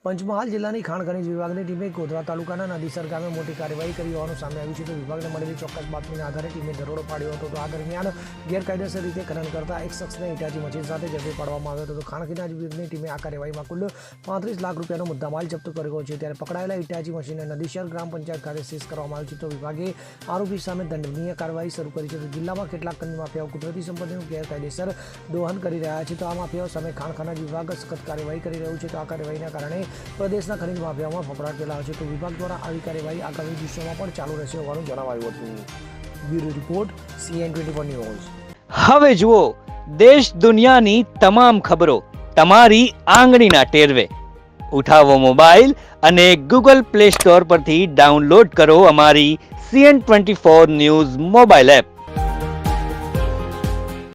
પંચમહાલ જિલ્લાની ખાણ ખનીજ વિભાગની ટીમે ગોધરા તાલુકાના નદીસર ગામે મોટી કાર્યવાહી કરી હોવાનું સામે આવ્યું છે. તો વિભાગને મળેલી ચોક્કસ બાતમીના આધારે ટીમે દરોડો પાડ્યો હતો. તો આ દરમિયાન ગેરકાયદેસર રીતે ખનન કરતા એક શખ્સને હિટાચી મશીન સાથે ઝડપી પાડવામાં આવ્યો હતો. તો ખાણ ખનીજ વિભાગની ટીમે આ કાર્યવાહીમાં કુલ 35 લાખ રૂપિયાનો મુદ્દામાલ જપ્ત કર્યો છે. ત્યારે પકડાયેલા હિટાચી મશીનને નદીસર ગ્રામ પંચાયત ખાતે સીઝ કરવામાં આવ્યું છે. તો વિભાગે આરોપી સામે દંડનીય કાર્યવાહી શરૂ કરી છે. તો જિલ્લામાં કેટલાક ખનીજ માફિયાઓ કુદરતી સંપત્તિનું ગેરકાયદેસર દોહન કરી રહ્યા છે. તો આ માફિયાઓ સામે ખાણ ખનીજ વિભાગ સખત કાર્યવાહી કરી રહ્યું છે. તો આ કાર્યવાહીના કારણે પ્રદેશના ખનીજ માફિયાઓમાં ફફડાટ ફેલાયો છે. તો વિભાગ દ્વારા આવી કાર્યવાહી આગામી દિવસોમાં પણ ચાલુ રહેશે હોવાનું જણાવાયું હતું. Bureau report CN24 news. હવે જુઓ દેશ દુનિયાની તમામ ખબરો તમારી આંગળીના ટેરવે. ઉઠાવો મોબાઈલ અને Google Play Store પરથી ડાઉનલોડ કરો અમારી CN24 ન્યૂઝ મોબાઈલ એપ.